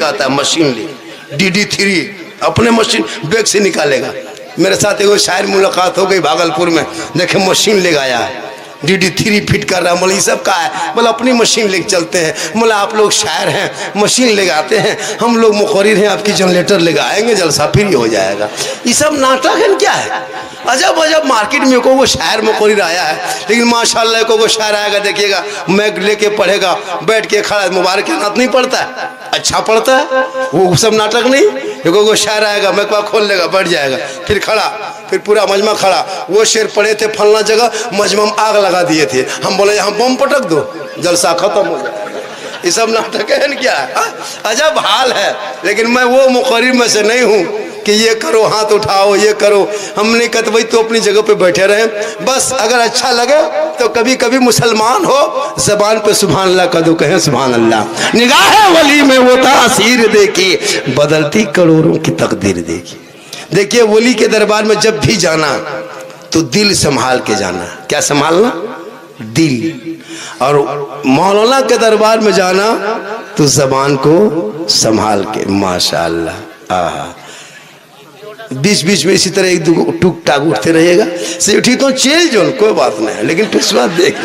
लेकर आता है, मशीन ले DD3 अपने मशीन बैग से निकालेगा। मेरे साथ एक शायर मुलाकात हो गई भागलपुर में, देखे मशीन ले आया है, DD3 फिट कर रहा है। बोले ये सब का है? बोले अपनी मशीन लेके चलते हैं। बोले आप लोग शायर हैं, मशीन ले आते हैं, हम लोग मुखरिर हैं, आपकी जनरेटर ले आएंगे, जलसा फ्री हो जाएगा। ये सब नाटक है क्या है? अजब अजब मार्केट में को शायर मुखरिर आया है, लेकिन माशाल्लाह को शायर आएगा, देखिएगा मैग लेके पढ़ेगा, बैठ के खड़ा, मुबारक नात नहीं पढ़ता है, अच्छा पढ़ता है, वो सब नाटक नहीं। को शायर आएगा, मैकवा खोल लेगा, बैठ जाएगा, फिर खड़ा, फिर पूरा मजमा खड़ा। वो शेर पढ़े थे फलना जगह, मजमा में आग लगा दिए थे, हम बोले यहाँ बम पटक दो, जलसा खत्म हो जाए। ये सब नाटक है क्या है? अजब हाल है। लेकिन मैं वो मुखरिर में से नहीं हूँ कि ये करो, हाथ उठाओ, ये करो। हमने कहा भाई तो अपनी जगह पे बैठे रहे, बस अगर अच्छा लगे तो कभी कभी मुसलमान हो ज़बान पे सुभान अल्लाह का दो, कहें सुभान अल्लाह। निगाह वली में वो तासीर देखी, बदलती करोड़ों की तकदीर देखी। देखिए वली के दरबार में जब भी जाना तो दिल संभाल के जाना। क्या संभालना? दिल। और मौलाना के दरबार में जाना तो ज़बान को संभाल के। माशाअल्लाह। आहा, बीच बीच में इसी तरह एक दो टूक टाक उठते रहेगा, से उठी तो चेल जो कोई बात नहीं है, लेकिन पिछवा देख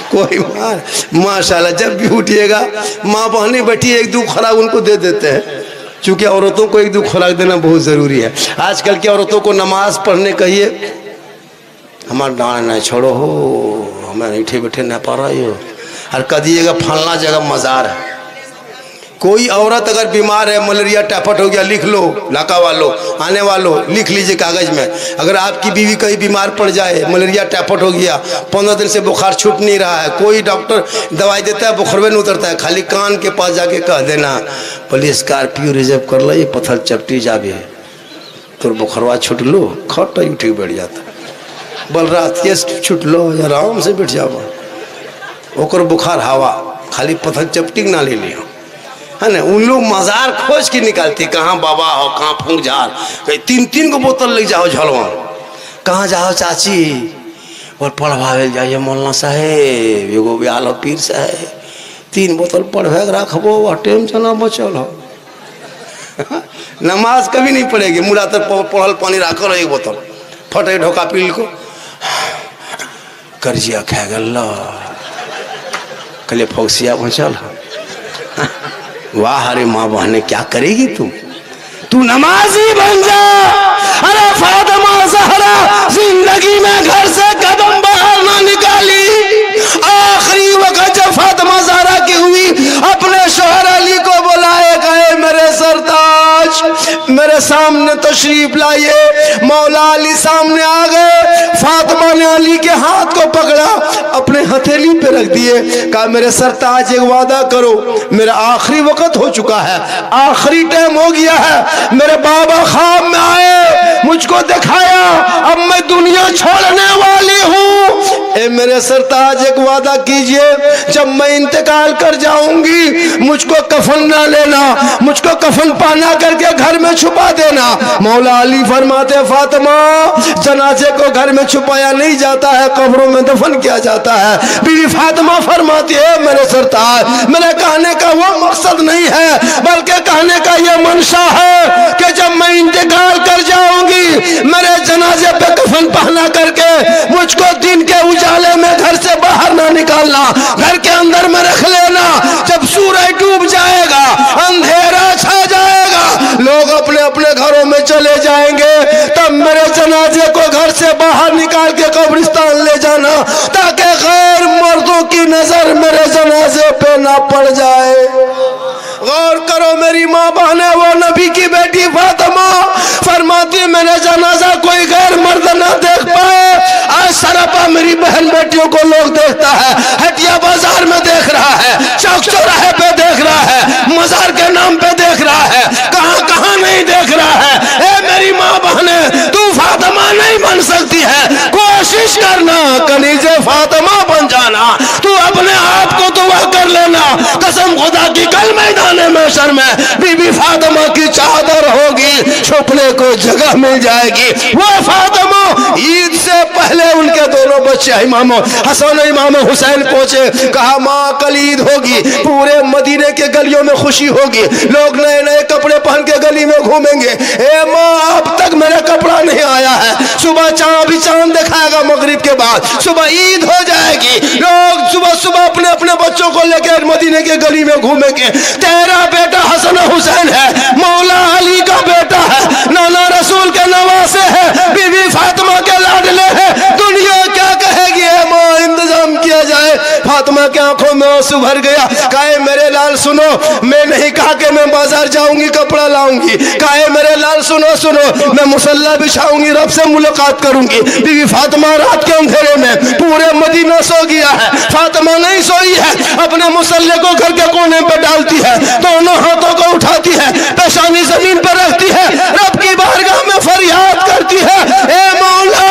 कोई मार। माशाल्लाह जब भी उठिएगा, माँ बहनें बैठी एक दो खुराक उनको दे देते हैं, क्योंकि औरतों को एक दो खुराक देना बहुत ज़रूरी है। आजकल की औरतों को नमाज पढ़ने कहिए, हमारा डांड नहीं छोड़ो हो, हमें बैठे बैठे न पा रही हो, और कह दीजिएगा फलना जगह मज़ार है। कोई औरत अगर बीमार है, मलेरिया टाइफाइड हो गया, लिख लो, लाका वालों, आने वालों लिख लीजिए कागज में। अगर आपकी बीवी कहीं बीमार पड़ जाए, मलेरिया टाइफाइड हो गया, 15 दिन से बुखार छूट नहीं रहा है, कोई डॉक्टर दवाई देता है, बुखार नहीं उतरता है, खाली कान के पास जाके कह देना बोले स्कॉर्पियो रिजर्व कर लो, ये पत्थर चपटी जाबे तो बुखारवा छूट लो, खट उठ बैठ जाता। बोल रात के छूट लो, आराम से बैठ जाओ, ओकर बुखार हवा, खाली पत्थर चपटी ना ले लियो, है ना। उन लोग मज़ार खोज के निकालते, कहाँ बाबा हो, कहाँ फूंक झार, कहीं 3-3 को बोतल ले जाओ झलवा, कहाँ जाओ चाची, और पढ़वावे जाइए मौलाना साहेब, एगो ब्याल पीर साहेब, 3 बोतल पढ़वे रखबो, वह टेंशन बचल हो। नमाज कभी नहीं पड़ेगी, मुड़ा तक पढ़ल पानी रखो, एक बोतल फटे ढोका पील को कर्जिया खा गल, कल फौसिया पहुँचल। वाह अरे माँ बहने क्या करेगी तू नमाजी बन जा। अरे फातिमा ज़हरा जिंदगी में घर से कदम बाहर ना निकाली, आखिरी वक्त जब फातिमा ज़हरा की हुई, अपने शोहर अली को बुलाए, गए मेरे सरताज मेरे सामने तशरीफ लाइए। मौला अली सामने आ गए, फातिमा ने अली के हाथ को पकड़ा, अपने हथेली पे रख दिए, कहा मेरे सरताज एक वादा करो, मेरा आखिरी वक्त हो चुका है, आखिरी टाइम हो गया है, मेरे बाबा ख्वाब में आए, मुझको दिखाया, अब मैं दुनिया छोड़ने वाली हूँ। ए मेरे सरताज एक वादा कीजिए, जब मैं इंतकाल कर जाऊंगी मुझको कफन ना लेना, मुझको कफन पाना करके घर में छुपा देना। मौला अली फरमाते फातिमा जनाजे को घर में छुपाया नहीं जाता है, कब्रों में दफन किया जाता है। बीवी फातिमा फरमाती है मेरे सरताज, मेरे कहने का वो मकसद नहीं है, बल्कि कहने का ये मंशा है कि जब मैं इंतकाल कर जाऊंगी मेरे जनाजे पे कफन पहना करके मुझको दिन के उजाले में घर से बाहर ना निकालना, घर के अंदर में रख लेना। जब सूरज डूब जाएगा, अंधेरा छा जाएगा, लोग अपने अपने घरों में चले जाएंगे, तब मेरे जनाजे को घर से बाहर निकाल के कब्रिस्तान ले जाना, ताकि गैर मर्दों की नजर मेरे जनाजे पे ना पड़ जाए। गौर करो मेरी माँ बहने, वो नबी की बेटी फातिमा फरमाती मैंने जनाजा कोई गैर मर्द ना देख पाए। आज सरापा मेरी बहन बेटियों को लोग देखता है, हटिया बाजार में देख रहा है, चौक चौराहे पे देख रहा है, मजार के नाम पे देख रहा है, कहाँ कहाँ नहीं देख रहा है। ए मेरी माँ बहने, तू फातिमा नहीं बन सकती है, कोशिश करना कनीजे फातिमा बन जाना। तू अपने आप को दुआ कर लेना, कसम खुदा की कल मैदान महशर में बीबी फातिमा की चादर होगी, छुपने को जगह मिल जाएगी। वो फातिमा ईद से पहले उनके दोनों बच्चे इमाम हसन इमाम हुसैन पहुंचे, कहा माँ कल ईद होगी, पूरे मदीने के गलियों में खुशी होगी, लोग नए नए कपड़े पहन के गली में घूमेंगे। ए माँ अब तक मेरा कपड़ा नहीं आया है, सुबह चांद दिखाएगा मगरिब के बाद, सुबह ईद हो जाएगी, लोग सुबह सुबह अपने अपने बच्चों को लेकर मदीने के गली में घूमेंगे। तेरा बेटा हसन हुसैन है, मौला अली का बेटा है, नाना रसूल के नवासे है, बीबी फातिमा के लाडले है, दुनिया क्या कहेगी? माँ इंतजाम किया जाए। फातिमा की आंखों में आंसू भर गया। कहे मेरे लाल सुनो, मैं नहीं कहा कि मैं बाजार जाऊंगी कपड़ा लाऊंगी, कहे मेरे लाल सुनो सुनो, मैं मुसल्ला बिछाऊंगी, रब से मुलाकात करूंगी। बीबी फातिमा रात के अंधेरे में पूरे मदीना सो गया है, फातिमा नहीं सोई है, अपने मुसल्ले को घर के कोने पे डालती है, दोनों हाथों को उठाती है, पेशानी जमीन पर रखती है, रब की बारगाह में फरियाद करती है, ए मौला,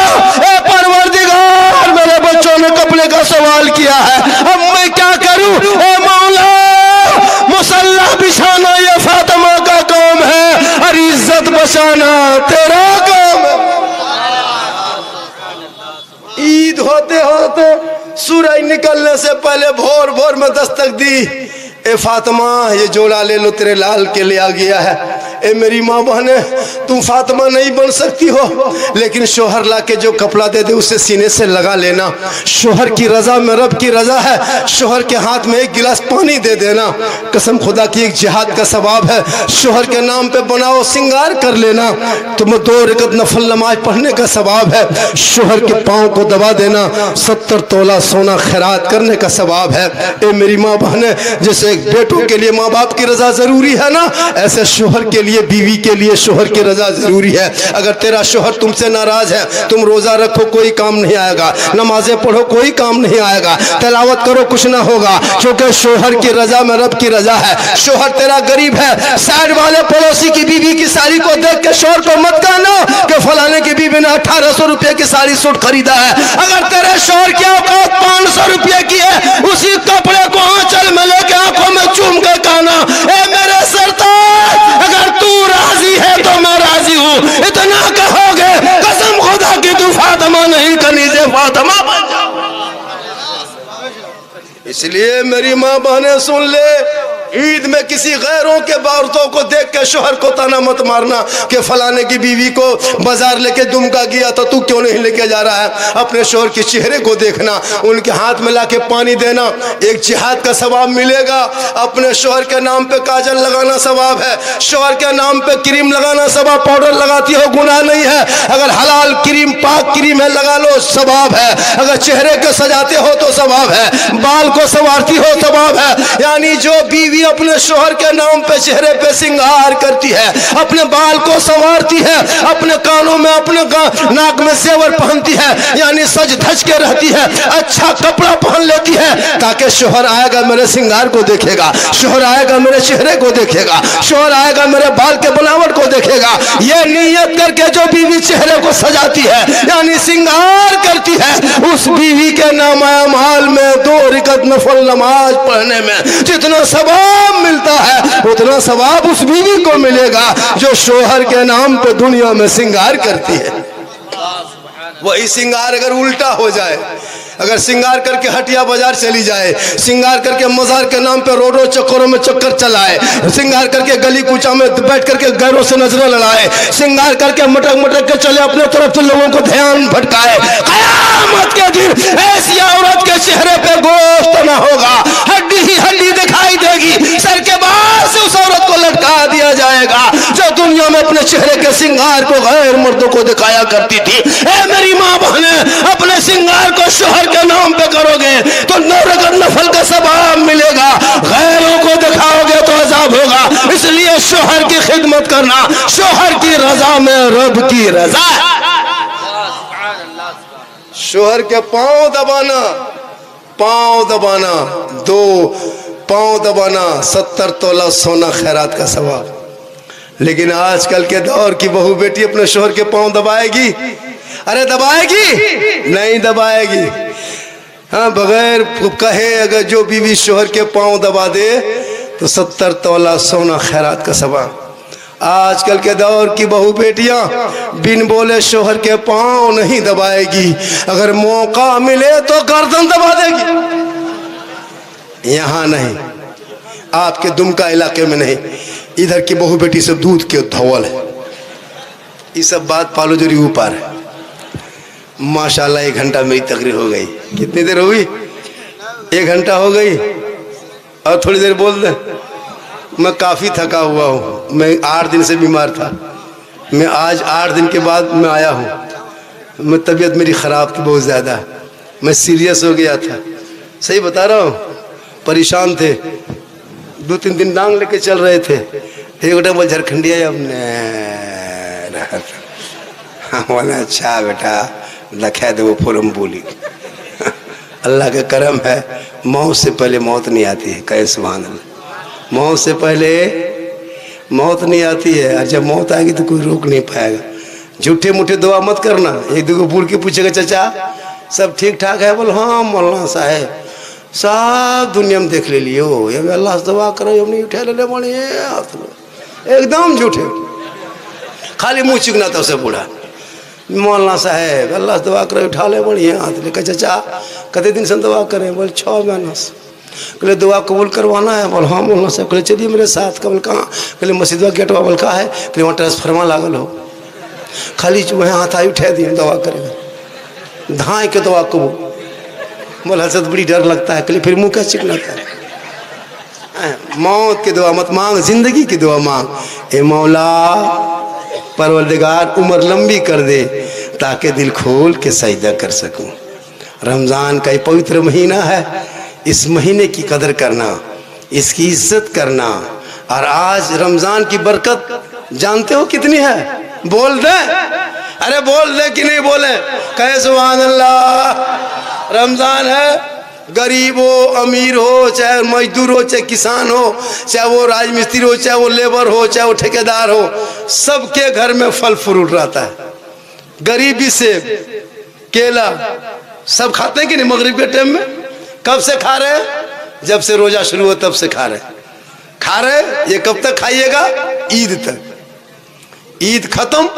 ए परवरदिगार, मेरे बच्चों ने कपड़े का सवाल किया है, अब मैं क्या करूं? ए मौला, मुसल्ला बिछाना ये फातिमा का काम है और इज्जत बचाना तेरा काम है। ईद होते होते सूरज निकलने से पहले भोर भोर में दस्तक दी, ए फातिमा ये जोड़ा ले लो, तेरे लाल के लिए आ गया है। ए मेरी माँ बहने, तुम फातिमा नहीं बन सकती हो, लेकिन शोहर ला के जो कपड़ा दे दे उसे सीने से लगा लेना। शोहर की रजा में रब की रजा है। शोहर के हाथ में एक गिलास पानी दे देना, कसम खुदा की एक जिहाद का सवाब है। शोहर के नाम पे बनाओ सिंगार कर लेना, तुम्हें 2 रकत नफल नमाज पढ़ने का सवाब है। शोहर के पाँव को दबा देना, 70 तोला सोना खैरात करने का सवाब है। ए मेरी माँ बहने, जैसे एक बेटों के लिए माँ बाप की रजा जरूरी है ना, ऐसे शोहर के लिए, बीवी के लिए शोहर की रजा जरूरी है। अगर तेरा शोहर तुमसे नाराज है, तुम रोजा रखो कोई काम नहीं आएगा, नमाजें पढ़ो कोई काम नहीं आएगा, तिलावत करो कुछ ना होगा, क्योंकि शोहर की रजा में रब की रजा है। शोहर तेरा गरीब है, साइड वाले पड़ोसी की बीवी की साड़ी को देख के शोहर को मत कहना कि फलाने की बीवी ने 1800 रुपए की साड़ी सूट खरीदा है। अगर तेरे शोहर की औकात 500 रुपए की है, उसी कपड़े को आंचल में लेके आंखों में चूम कर कहना, ए मेरे सरताज, अगर तू राजी है तो मैं राजी हूँ। इतना कहोगे, कसम खुदा की तू फातिमा नहीं कनीज़े फातिमा बन जाओ। इसलिए मेरी माँ बहने सुन ले, ईद में किसी गैरों के औरतों को देख के शोहर को ताना मत मारना कि फलाने की बीवी को बाजार लेके दुमका गया तो तू क्यों नहीं लेके जा रहा है। अपने शोहर के चेहरे को देखना, उनके हाथ में लाके पानी देना, एक जिहाद का सवाब मिलेगा। अपने शोहर के नाम पे काजल लगाना सवाब है, शोहर के नाम पे क्रीम लगाना सवाब, पाउडर लगाती हो गुनाह नहीं है, अगर हलाल क्रीम पाक क्रीम है लगा लो सवाब है, अगर चेहरे को सजाते हो तो सवाब है, बाल को संवारती हो सवाब है। यानी जो बीवी अपने शोहर के नाम पे चेहरे पे सिंगार करती है, अपने बाल को संवारती है, अपने कानों में अपने नाक में सेवर पहनती है, यानी सज धज के रहती है, अच्छा कपड़ा पहन लेती है, ताकि शोहर आएगा मेरे सिंगार को देखेगा, शोहर आएगा मेरे चेहरे को देखेगा, शोहर आएगा मेरे बाल के बनावट को देखेगा। ये नियत करके जो बीवी चेहरे को सजाती है यानी सिंगार करती है, उस बीवी के नामाल में 2 रकत नफल नमाज पढ़ने में जितना सवाब मिलता है उतना सवाब उस बीवी को मिलेगा जो शोहर के नाम पे दुनिया में सिंगार करती है। वही सिंगार अगर उल्टा हो जाए, अगर सिंगार करके हटिया बाजार चली जाए, सिंगार करके मजार के नाम पे रोडों चक्करों में चक्कर चलाए, सिंगार करके गली कूचा में बैठ करके गैरों से नजरें लड़ाए, सिंगार करके मटक मटक के चले अपने तरफ से लोगों को ध्यान भटकाए, कयामत के दिन ऐसी औरत के चेहरे पे गोश्त न होगा, हड्डी ही हड्डी दिखाई देगी, सर के बाल से उस औरत को लटका दिया जाएगा जो दुनिया में अपने चेहरे के सिंगार को गैर मर्दों को दिखाया करती थी। ए मेरी माँ बहने, अपने सिंगार को शोहर के नाम पे करोगे तो 9 रकत नफल का सवाब मिलेगा, गैरों को दिखाओगे तो अजाब होगा। इसलिए शोहर की खिदमत करना, शोहर की रजा में रब की रजा। शोहर के पांव दबाना, पांव दबाना, 2 पांव दबाना, 70 तोला सोना खैरात का सवाब। लेकिन आजकल के दौर की बहू बेटी अपने शोहर के पांव दबाएगी? अरे दबाएगी? नहीं दबाएगी। हाँ, बगैर कहे अगर जो बीवी शोहर के पांव दबा दे तो 70 तोला सोना खैरात का सबा। आजकल के दौर की बहू बेटियां बिन बोले शोहर के पांव नहीं दबाएगी, अगर मौका मिले तो गर्दन दबा देगी। यहाँ नहीं, आपके दुमका इलाके में नहीं, इधर की बहू बेटी से दूध के धवल है। ये सब बात पालो जरी ऊपर है। माशाल्लाह 1 घंटा मेरी तकरीर हो गई। कितनी देर हुई? 1 घंटा हो गई और थोड़ी देर बोल दे। मैं काफ़ी थका हुआ हूँ, मैं 8 दिन से बीमार था। मैं आज 8 दिन के बाद मैं आया हूँ। मैं तबीयत मेरी ख़राब थी बहुत ज़्यादा, मैं सीरियस हो गया था। सही बता रहा हूँ, परेशान थे। 2-3 दिन डांग लेके चल रहे थे। एक गोटा बोल झारखंडिया बोला अच्छा बेटा लखा दे वो फुरम बोली। अल्लाह का करम है, मौत से पहले मौत नहीं आती है। कहे सुभान अल्लाह। मौत से पहले मौत नहीं आती है, और जब मौत आएगी तो कोई रोक नहीं पाएगा। झूठे मूठे दुआ मत करना। एक दो बूढ़ के पूछेगा चाचा सब ठीक ठाक है? बोल हाँ मौलाना साहब सब दुनिया में देख ले लियो, अल्लाह से दुआ करो, नहीं उठा ले बड़े एकदम झूठे, खाली मुँह चिकना था उसे बूढ़ा। मौलाना साहब अल्लाह से दुआ करो, उठा ले बढ़िया हाथ ले। चाचा कते दिन से दुआ करें? बोल 6 महीना से। कहले दुआ कबूल करवाना है? बोल हाँ मौलाना साहब। कहले चलिए मेरे साथ। कबल कहाँ? कहले मस्जिद गेटवा। बोल कहा है? कहले वहाँ ट्रांसफार्मा लागल हो, खाली वहाँ हाथ आई उठा दिए दुआ करेगा धाए के दुआ कबूल। बोल हसत बड़ी डर लगता है। कहले फिर मुँह क्या चिकनाता है? मौत की दुआ मत मांग, जिंदगी की दुआ मांग। ए मौला परवरदिगार उम्र लंबी कर दे ताकि दिल खोल के सजदा कर सकूं। रमज़ान का ये पवित्र महीना है, इस महीने की कदर करना, इसकी इज्जत करना। और आज रमज़ान की बरकत जानते हो कितनी है? बोल दे, अरे बोल दे कि नहीं बोले? कहे सुभान अल्लाह। रमज़ान है, गरीब हो अमीर हो, चाहे मजदूर हो, चाहे किसान हो, चाहे वो राजमिस्त्री हो, चाहे वो लेबर हो, चाहे वो ठेकेदार हो, सबके घर में फल फ्रूट रहता है। गरीबी से केला सब खाते हैं कि नहीं? मगरिब के टाइम में कब से खा रहे हैं? जब से रोजा शुरू हो तब से खा रहे। ये कब तक खाइएगा? ईद तक। ईद खत्म,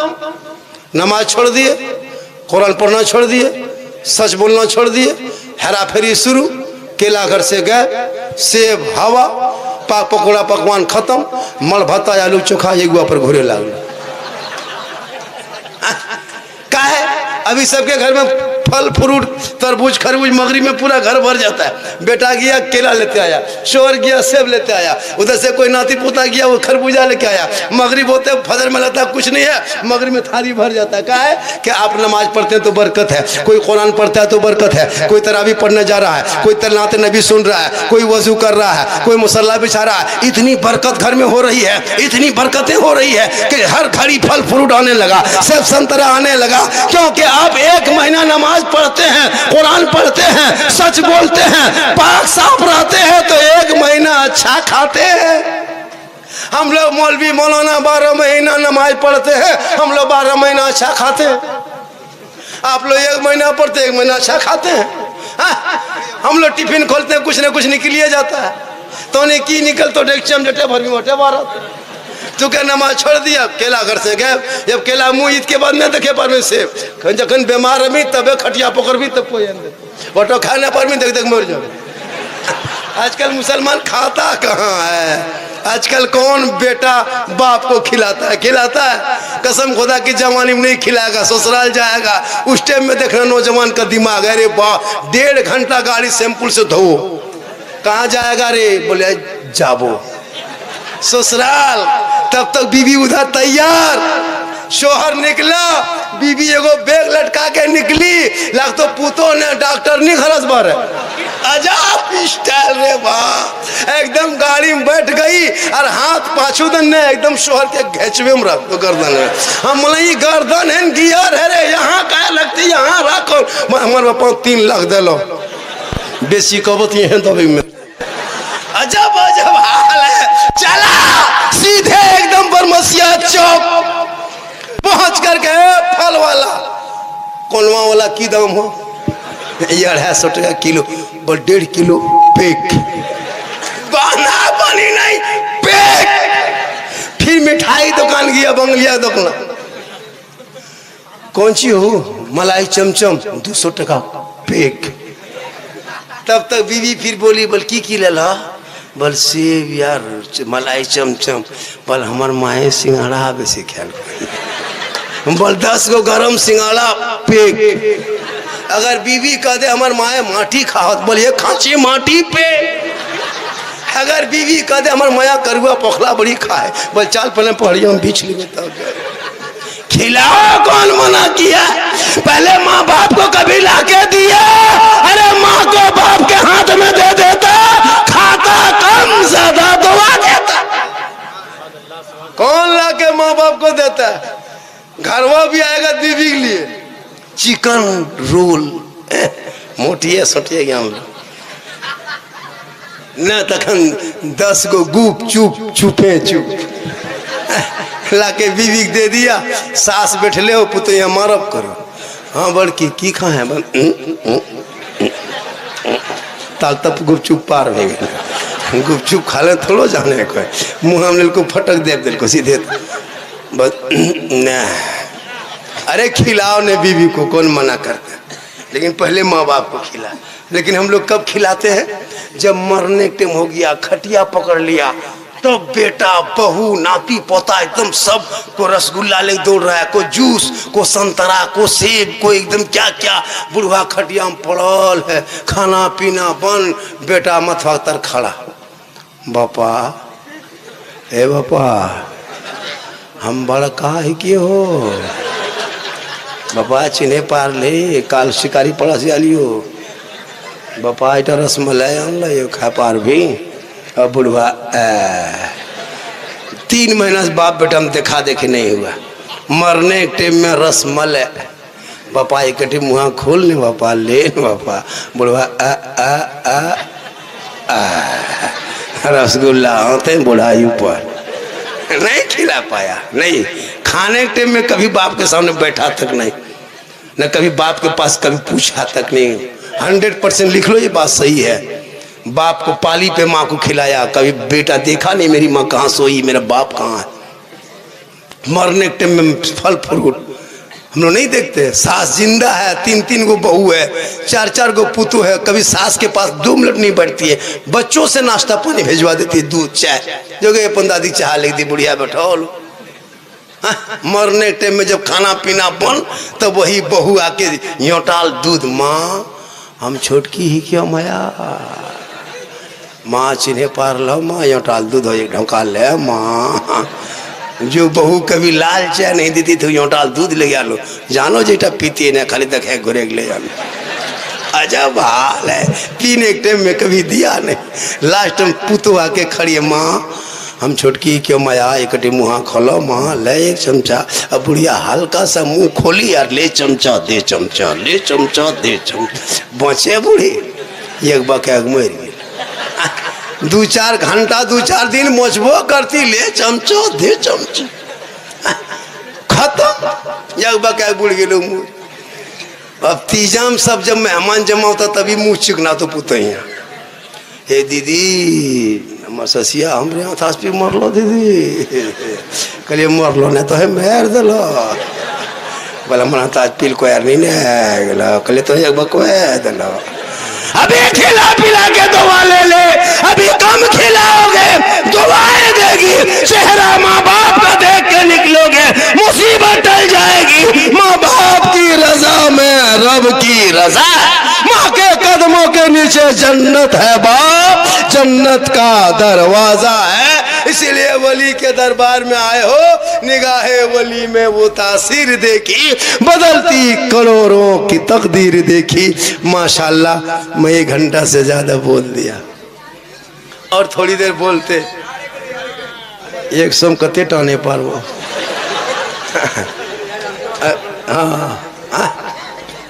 नमाज छोड़ दिए, कुरान पढ़ना छोड़ दिए, सच बोलना छोड़ दिए, हेरा फेरी शुरू, केला घर से गए, सेब हवा, पाक पकौड़ा पकवान खत्म, मल भत्ता आलू चोखा एगुआ पर घोरे लागल। का है अभी सबके घर में फल फ्रूट तरबूज खरबूज मगरिब में पूरा घर भर जाता है। बेटा गया केला लेते आया, शोहर गया सेब लेते आया, उधर से कोई नाती पोता गया वो खरबूजा लेके आया। मगरिब होते फजर में लगता है कुछ नहीं है, मगरिब में थाली भर जाता है। क्या है कि आप नमाज पढ़ते हैं तो बरकत है, कोई कुरान पढ़ता है तो बरकत है, कोई तरावी पढ़ने जा रहा है, कोई तलात नबी सुन रहा है, कोई वजू कर रहा है, कोई मुसल्ला बिछा रहा है। इतनी बरकत घर में हो रही है, इतनी बरकतें हो रही है कि हर घड़ी फल फ्रूट आने लगा, सेब संतरा आने लगा। क्योंकि आप 1 महीना नमाज पढ़ते हैं, कुरान पढ़ते हैं, सच बोलते हैं, पाक साफ रहते हैं, तो 1 महीना अच्छा खाते हैं। हम लोग मौलवी मौलाना 12 महीना नमाज पढ़ते हैं, हम लोग 12 महीना अच्छा खाते हैं। आप लोग 1 महीना पढ़ते 1 महीना अच्छा खाते हैं। हम लोग टिफिन खोलते हैं कुछ ना कुछ निकलिए जाता है, तो ने की निकल तो डेक्चम जटे भर भी मोटे बारह तो क्या नमाज छोड़ दिया, केला घर से गए। जब केला मुँह ईद के बाद नहीं देखे पर में सेब जखन बीमार रही तबे खटिया पकड़ भी तब कोई बटो खाने पर भी देख देख मर जाओ। आजकल मुसलमान खाता कहाँ है? आजकल कौन बेटा बाप को खिलाता है? कसम खुदा की जवानी में नहीं खिलाएगा, ससुराल जाएगा। उस टाइम में देखना नौजवान का दिमाग, अरे वाह 1.5 घंटा गाड़ी सैंपल से धो, कहाँ जाएगा रे? बोले जाबो ससुराल। तब तक बीबी उधर तैयार, शोहर निकला, बीबी एगो बैग लटका के निकली, लग तो पूतो ने डॉक्टर नहीं खरस भर अजाब स्टाइल रे वाह। एकदम गाड़ी में बैठ गई और हाथ पाछू दन ने एकदम शोहर के घेचवे में रख तो गर्दन है। हम बोले गर्दन है गियर है रे, यहाँ क्या लगती यहाँ रखो। हमारे बापा 3 लाख दे लो बेसी कबत ये तो में अजब अजब हाल है। चला सीधे एकदम बरमसिया चौक पहुंच कर गए। फल वाला कोलवा वाला की दाम हो? ये 250 टका किलो, 1.5 किलो पैक। बना बनी नहीं मिठाई दुकान गया, बंगलिया दुकान, कौन सी हो, मलाई चमचम 200 टका पैक। तब तक बीवी फिर बोली, बोल की लेला, बोल सेब यार, मलाई चमचम, बोल हमार माए सिंघाड़ा बेसी ख्याल, बोल 10 गो गरम सिंघाड़ा पैक। अगर बीवी कह दे हमार माए माटी खावत, बोलिए खाची माटी पे। अगर बीवी कह दे हमार माया करुआ पोखला बड़ी खाए, बोल चाल पहले पहाड़ियों में बीच ली, तब खिलाओ, कौन मना किया, पहले माँ बाप को कभी लाके दिया, अरे माँ को बाप के हाथ में दे देता, खाता कम ज्यादा दुआ देता। कौन लाके माँ बाप को देता, घरवा भी आएगा बीवी के लिए, चिकन रोल मोटिए सोटिए गया न, तखन 10 गो गुप चुप छुपे चुप लाके बीवी दे दिया। सास बैठले हो, पुतैया मारब करो, हाँ बड़की की खा है, ताल तब गुपचुप पार हो गए, गुपचुप खा ले थोड़ो जाने को, मुँह हम को फटक दे दिल को सीधे, बस न। अरे खिलाओ ने बीवी को, कौन मना करता है, लेकिन पहले माँ बाप को खिला। लेकिन हम लोग कब खिलाते हैं, जब मरने टाइम हो गया, खटिया पकड़ लिया, तो बेटा बहू नाती पोता एकदम सब को रसगुल्ला ले दौड़ रहा है, को जूस, को संतरा, को सेब, को एकदम क्या क्या, बुढ़वा खटिया में पड़ल है, खाना पीना बन, बेटा मथवा तर खड़ा, बापा ए बापा हम बड़का है कि हो, बापा चिन्हे पार ले, काल शिकारी पड़ा से आलियो, बापा इटा रसमलाई आन खा पार भी। अब बुढ़वा 3 महीना से बाप बेटा में देखा देखी नहीं हुआ, मरने के टाइम में रसमलाई, बापा एक टी मुँह खोल ने बापा, ले बापा, बुढ़वा रसगुल्ला होते बुढ़ाई ऊपर नहीं खिला पाया। नहीं, खाने के टाइम में कभी बाप के सामने बैठा तक नहीं, न कभी बाप के पास कभी पूछा तक नहीं। 100% लिख लो, ये बात सही है। बाप को पाली पे माँ को खिलाया, कभी बेटा देखा नहीं मेरी माँ कहाँ सोई, मेरा बाप कहाँ है। मरने के टाइम में फल फ्रूट हम लोग नहीं देखते। सास जिंदा है, 3-3 गो बहू है, 4-4 गो पुतू है, कभी सास के पास 2 मिनट नहीं बैठती है, बच्चों से नाश्ता पानी भेजवा देती है, दूध चाय, जो गए अपन दादी चाह लेती, बुढ़िया बैठो लो। मरने के टाइम में जब खाना पीना बन, तब वही बहू आके योटाल दूध, माँ हम छोटकी ही क्यों माया, माँ चिन्हे पार लो, माँ योटाल दूध हो ढोका ले, माँ जो बहू कभी लाल चाय नहीं देती तो योटाल दूध ले आ लो, जानो जेटा पीती है ना, खाली तक है घुरे ले जानो। अजब हाल है, पीने के टाइम में कभी दिया नहीं, लास्ट में पुतो आके खड़ी है, माँ हम छोटकी क्यों माया, एक मुँह खोलो माँ, ले 1 चमचा। अब बुढ़िया हल्का सा मुंह खोली यार, ले चमचा दे चमचा, ले चमचा दे चमचा, बचे बूढ़ी एक बकैग मर गई। 2-4 घंटा 2-4 दिन मोचबो करती, ले चमचो दे चमचो, खत्म, एक बकैग बुढ़ गए मुँह। अब तीजा में सब जब मेहमान जमा होता तभी मुँह चिकना तो पुतैया, हे दीदी ससिया हमरे हाथ पे मरलो दीदी, कहलिए मरलो नहीं तो है मार दिलो, बोला मन ताज पील को यार नहीं गलो, कहलिए तो एक बकवा दिलो, अभी खिला पिला के दवा ले ले, अभी कम खिलाओगे दुआएं देगी, चेहरा माँ बाप का देख के निकलोगे, मुसीबत टल जाएगी। माँ बाप की रजा में रब की रजा, माँ के कदमों के नीचे जन्नत है बाप, जन्नत का दरवाजा है। इसीलिए वली के दरबार में आए हो, निगाहे वली में वो तासीर देखी, बदलती करोड़ों की तकदीर देखी। माशाल्लाह मैं 1 घंटा से ज्यादा बोल दिया, और थोड़ी देर बोलते 100 कते टाने पर वो हाँ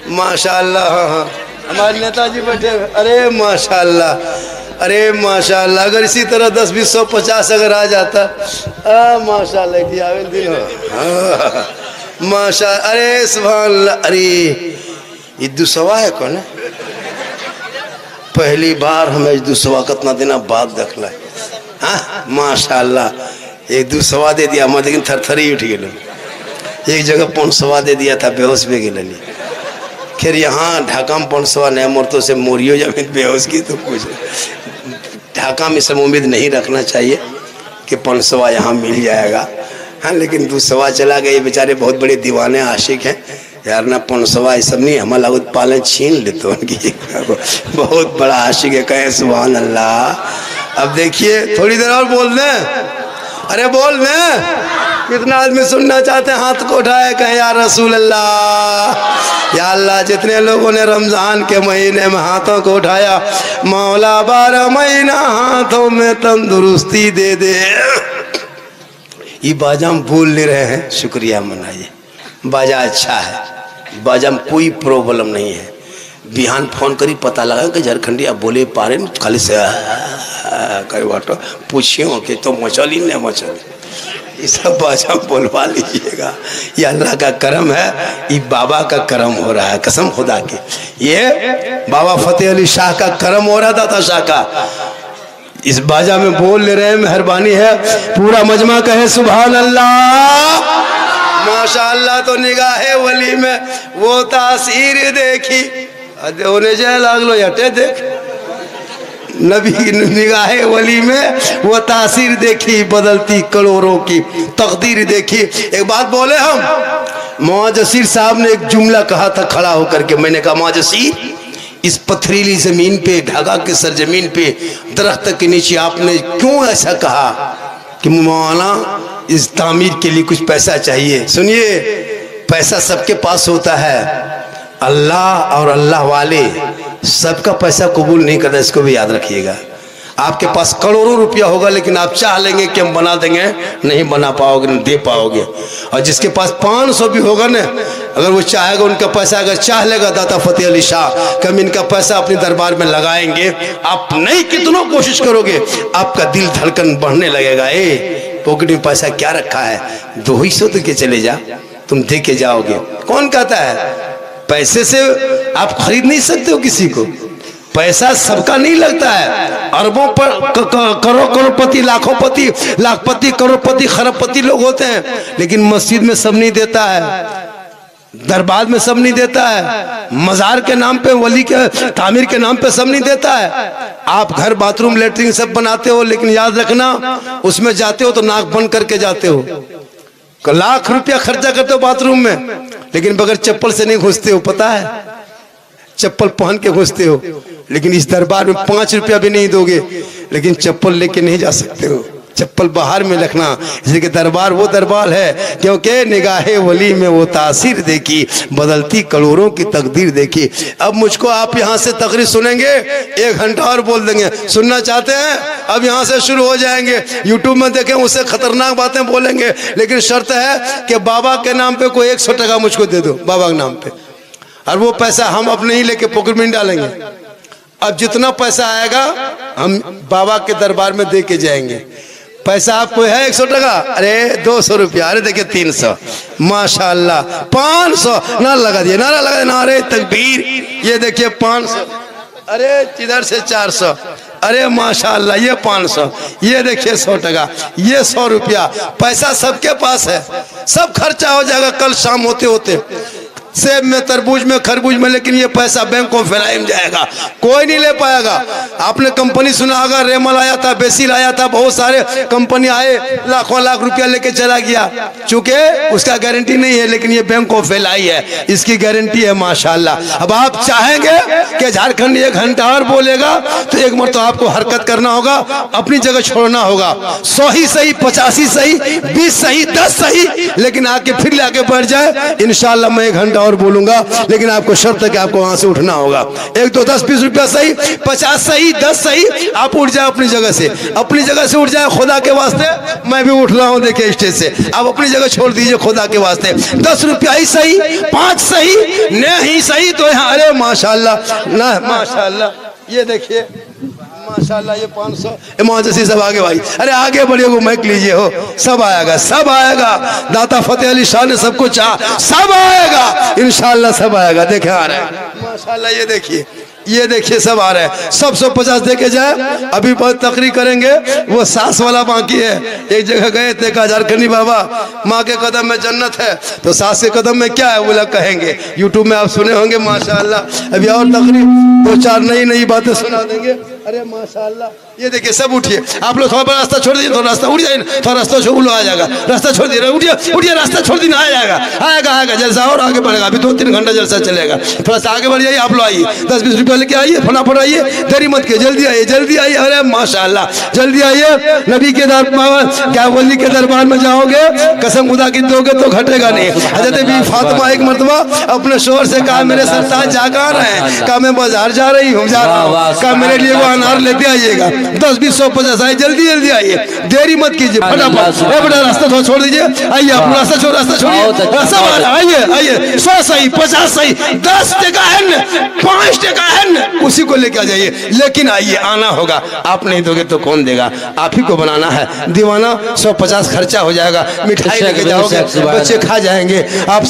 माशाल्लाह, हाँ हमारे नेताजी बैठे, अरे माशाल्लाह, अरे माशाल्लाह, अगर इसी तरह 10, 20, 100, 50 अगर आ जाता, माशाल्लाह की आवे दिन हो, माशा, अरे सुभान, अरे ये 200 है कौन है, पहली बार हमें 200 कितना दिन बाद देखला, हाँ माशाल्लाह, एक 200 दे दिया मैं, लेकिन थरथरी उठ गए। एक जगह 500 दे दिया था, बेहोश भी गए। खैर यहाँ ढाका में 500 नया मोरतों से मोरियो जमीन बेहोश की तो कुछ ढाका में सब उम्मीद नहीं रखना चाहिए कि 500 यहाँ मिल जाएगा। हाँ, लेकिन 200 चला गए। बेचारे बहुत बड़े दीवाने आशिक हैं यार ना। 500 ये सब नहीं, हमारा लागत पालन छीन लेते उनकी। बहुत बड़ा आशिक है, कहे सुभान अल्लाह। अब देखिए थोड़ी देर और बोल दें, अरे बोल दें। कितना आदमी सुनना चाहते हैं, हाथ को उठाए कहें या रसूल अल्लाह। या अल्लाह, जितने लोगों ने रमजान के महीने में हाथों को उठाया, मौला 12 महीना हाथों में तंदुरुस्ती दे दे। ये बाजा हम भूल नहीं रहे हैं, शुक्रिया मनाइए। बाजा अच्छा है, बाजा में कोई प्रॉब्लम नहीं है। बिहान फोन करी पता लगा कि झारखंडी अब बोले पा रहे खाली से कर बाटो पूछियो कि तो मचल ही नहीं मचल। ये सब बाजा बोलवा लीजिएगा, ये अल्लाह का करम है, ये बाबा का करम हो रहा है, कसम खुदा की। ये बाबा फतेह अली शाह का करम हो रहा था शाह का। इस बाजा में बोल ले रहे हैं, मेहरबानी है। पूरा मजमा कहे सुभान अल्लाह। माशाअल्लाह। तो निगाहे वली में वो तासीर देखी, होने जाए लागलो हटे देख। नबी की निगाहे वली में वो तासीर देखी, बदलती करोड़ों की तकदीर देखी। एक बात बोले हम, मुआज़्ज़िर साहब ने एक जुमला कहा था खड़ा होकर के। मैंने कहा मुआज़्ज़िर, इस पथरीली जमीन पे, ढाका के सरजमीन पे, दरख्त के नीचे आपने क्यों ऐसा कहा कि मौलाना इस तामीर के लिए कुछ पैसा चाहिए? सुनिए, पैसा सबके पास होता है, अल्लाह और अल्लाह वाले सबका पैसा कबूल नहीं करता, इसको भी याद रखिएगा। आपके पास करोड़ों रुपया होगा, लेकिन आप चाह लेंगे कि हम बना देंगे, नहीं बना पाओगे, नहीं दे पाओगे। और जिसके पास 500 भी होगा ना, अगर वो चाहेगा उनका पैसा, अगर चाह लेगा दाता फतेह अली शाह कि हम इनका पैसा अपने दरबार में लगाएंगे, आप नहीं कितनों कोशिश करोगे, आपका दिल धड़कन बढ़ने लगेगा। पॉकेट में पैसा क्या रखा है, 200 दे के चले जा, तुम दे के जाओगे। कौन कहता है? पैसे से आप खरीद नहीं सकते हो किसी को। पैसा सबका नहीं लगता है। अरबों पर करोड़पति, लाखोंपति, लाखपति, करोड़पति, खरबपति लोग होते हैं, लेकिन मस्जिद में सब नहीं देता है, दरबार में सब नहीं देता है, मजार के नाम पे, वली के तामीर के नाम पे सब नहीं देता है। आप घर, बाथरूम, लेटरिन सब बनाते हो, लेकिन याद रखना उसमें जाते हो तो नाक बंद करके जाते हो। लाख रुपया खर्चा करते हो बाथरूम में, लेकिन बगैर चप्पल से नहीं घुसते हो, पता है? चप्पल पहन के घुसते हो। लेकिन इस दरबार में 5 रुपया भी नहीं दोगे, लेकिन चप्पल लेके नहीं जा सकते हो, चप्पल बाहर में रखना। इसलिए दरबार वो दरबार है क्योंकि निगाहे वली में वो तासीर देखी, बदलती करोड़ों की तकदीर देखी। अब मुझको आप यहाँ से तकरीर सुनेंगे, 1 घंटा और बोल देंगे। सुनना चाहते हैं? अब यहाँ से शुरू हो जाएंगे। यूट्यूब में देखें, उससे खतरनाक बातें बोलेंगे, लेकिन शर्त है कि बाबा के नाम पे कोई 100 टका मुझको दे दो, बाबा के नाम पे, और वो पैसा हम अपने ही लेके पॉकेट में डालेंगे। अब जितना पैसा आएगा हम बाबा के दरबार में दे के जाएंगे। पैसा आपको है 100 टका, अरे 200 रुपया, अरे देखिए 300, माशाअल्लाह 500, नारा लगा दिए, नारा लगा दिए, नारे तकबीर। ये देखिए 500, अरे इधर से 400, अरे माशाअल्लाह ये 500, ये देखिए 100 टका, ये 100 रुपया। पैसा सबके पास है, सब खर्चा हो जाएगा कल शाम होते होते, सेब में, तरबूज में, खरबूज में, लेकिन ये पैसा बैंक ऑफ फेलाई में जाएगा, कोई नहीं ले पाएगा। आपने कंपनी सुना होगा, रेमल आया था, बेसिल आया था, बहुत सारे कंपनी आए, लाखों लाख रुपया लेके चला गया, चूंकि उसका गारंटी नहीं है, लेकिन ये बैंक ऑफ फेलाई है, इसकी गारंटी है माशाल्लाह। अब आप चाहेंगे कि झारखंड 1 घंटा और बोलेगा, तो एक मरतबा आपको हरकत करना होगा, अपनी जगह छोड़ना होगा। 100 ही सही, 50 ही सही, 20 सही, 10 सही, लेकिन आके फिर आके बढ़ जाए। इंशाल्लाह मैं 1 घंटा और बोलूंगा, लेकिन आपको शर्त है कि आपको वहां से उठना होगा। 1, 2, 10, 20 रुपया सही, 50 सही, 10 सही, आप उठ जाए अपनी जगह से, अपनी जगह से उठ जाए खुदा के वास्ते। मैं भी उठ रहा हूं, देखिए स्टेज से, आप अपनी जगह छोड़ दीजिए खुदा के वास्ते। 10 रुपया ही सही, 5 सही, नहीं सही तो यहाँ, अरे माशाल्लाह ना, माशाल्लाह, ये देखिए माशाल्लाह, ये 500। मुआज़्ज़िर सब आगे भाई, अरे आगे बढ़िए, को माइक लीजिए, हो सब आएगा, सब आएगा। दाता फतेह अली शाह ने सबको चाहा, सब आएगा इंशाल्लाह, सब आएगा। देखे आ रहा है माशाल्लाह, ये देखिए, ये देखिए सब आ रहे हैं, सब 150 दे के जाए। अभी बहुत तकरीर करेंगे, वो सास वाला बाकी है। एक जगह गए थे, कहा झारखंडी बाबा माँ के कदम में जन्नत है, तो सास के कदम में क्या है वो लोग कहेंगे। यूट्यूब में आप सुने होंगे माशाअल्लाह। अभी और तकरीर 2-4 नई बातें सुना देंगे। अरे माशाअल्लाह, ये देखिए सब उठिए। आप लोग थोड़ा रास्ता छोड़ दीजिए, थोड़ा रास्ता उठ जाए, थोड़ा रास्ता छोड़ लो, आ जाएगा। रास्ता छोड़ दीजिए, उठिए, रास्ता छोड़ दीजिए, आ जाएगा जलसा और आगे बढ़ेगा। अभी 2-3 घंटा जलसा चलेगा। थोड़ा सा आगे बढ़ जाइए, आप लोग आइए, 10-20 रुपया लेके आइए, फटाफट आइए, देरी मत कीजिए, जल्दी आइए। अरे माशाअल्लाह, जल्दी आइए। नबी के दरबार, क्या वली के दरबार में जाओगे, कसम खुदा की दोगे तो घटेगा नहीं। हजरत बीबी फातिमा एक मरतबा अपने शोहर से कहा, मेरे सरताज जा कहाँ रहे हैं? कहा मैं बाजार जा रही हूँ, कहा मेरे लिए वो अनार लेते आइएगा। 10-20 150 आइए, जल्दी आइए, देरी मत कीजिए, फटाफट। बेटा रास्ता थोड़ा छोड़ दीजिए, आइए आप रास्ता छोड़िए, रास्ता आइए। 100 सही, 50 सही, 10 टका है न, 5 टका है न, उसी को लेके आ जाइए। लेकिन आइए, आना होगा। आप नहीं दोगे तो कौन देगा? आप ही को बनाना है। दीवाना 150 खर्चा हो जाएगा। मिठाई लेके जाओगे, बच्चे खा जाएंगे। आप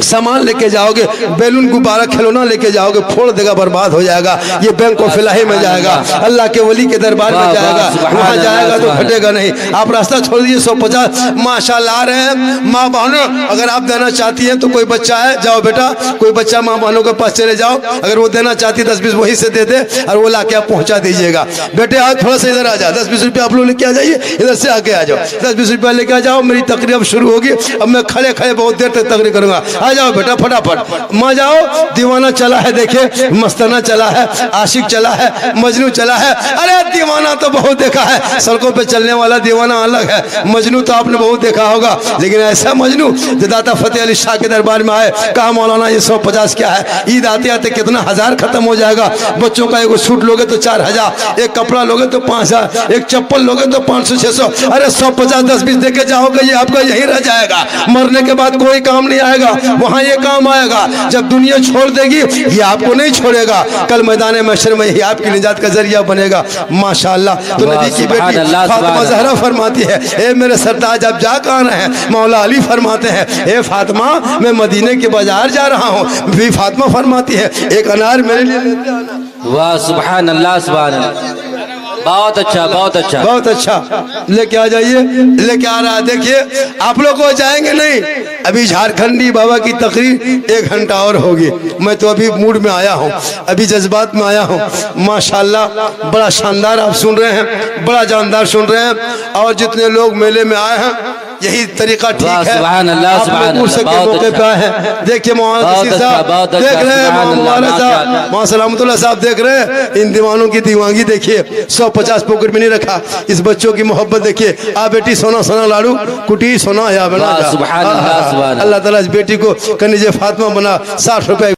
सामान लेके जाओगे, बैलून गुब्बारा खिलौना लेके जाओगे, फोड़ देगा, बर्बाद हो जाएगा। ये बैंक ऑफ इलाही में जाएगा, अल्लाह के वली के दरबार में जाएगा, वहाँ जाएगा तो घटेगा नहीं। आप रास्ता छोड़ दीजिए। 150 माशाल्लाह आ रहे हैं। माँ बहनों, अगर आप देना चाहती हैं तो कोई बच्चा है, जाओ बेटा, कोई बच्चा माँ बहनों के पास चले जाओ। अगर वो देना चाहती 10-20 वहीं से दे दे और वो लाके आप पहुँचा दीजिएगा। बेटे आज थोड़ा सा इधर आ जाओ, 10-20 रुपया आप लोग लेके आ जाइए, इधर से आके आ जाओ, 10-20 रुपया लेके आ जाओ। मेरी तकरीर अब शुरू होगी। अब मैं खड़े बहुत देर तक तकरीर करूंगा। आ जाओ बेटा फटाफट, माँ जाओ। दीवाना चला है, देखिए मस्ताना चला है, आशिक चला है, मजनू चला है। अरे दीवाना तो बहुत देखा है, सड़कों पे चलने वाला दीवाना अलग है, मजनू तो आपने बहुत देखा होगा। लेकिन ऐसा मजनू जो दाता फतेह अली शाह के दरबार में आए, कहा मौलाना ये 150 क्या है? ईद आते आते कितना हजार खत्म हो जाएगा। बच्चों का एक सूट लोगे तो 4000, एक कपड़ा लोगे तो 5000, एक चप्पल लोगे तो 500-600। अरे 150 10-20 देके जाओगे, ये आपका यहीं रह जाएगा। मरने के बाद कोई काम नहीं आएगा, वहाँ ये काम आएगा। जब दुनिया छोड़ देगी, ये आपको नहीं छोड़ेगा। कल मैदान महशर में ही आपकी निजात का जरिया बनेगा। माशाअल्लाह। तो नबी की बेटी फातिमा ज़हरा फरमाती है, ए मेरे सरताज आप जा कहाँ रहे हैं? मौला अली फरमाते हैं, ए फातिमा मैं मदीने के बाजार जा रहा हूँ। बीबी फातिमा फरमाती है, एक अनार मेरे लिए लेते आना। वाह सुभान अल्लाह, सुभान अल्लाह। बहुत अच्छा, बहुत अच्छा, बहुत अच्छा, लेके आ जाइए। लेके आ रहा है, देखिए आप लोग को जाएंगे नहीं। अभी झारखंडी बाबा की तकरीर 1 घंटा और होगी। मैं तो अभी मूड में आया हूँ, अभी जज्बात में आया हूँ। माशाल्लाह बड़ा शानदार आप सुन रहे हैं, बड़ा जानदार सुन रहे हैं। और जितने लोग मेले में आए हैं, यही तरीका ठीक है। सुभान अल्लाह, सुभान अल्लाह। मौके पे आए हैं। देखिए मोहम्मद साहब देख रहे हैं, मोहम्मद सलामतुल्लाह साहब देख रहे हैं। इन दीवानों की दीवानगी देखिए, 150 पॉकेट में नहीं रखा। इस बच्चों की मोहब्बत देखिए। आ बेटी सोना सोना लाडू कुटी सोना या बना। सुभान अल्लाह, सुभान अल्लाह। अल्लाह ताला इस बेटी को कनीजे फातिमा बना 60 रुपए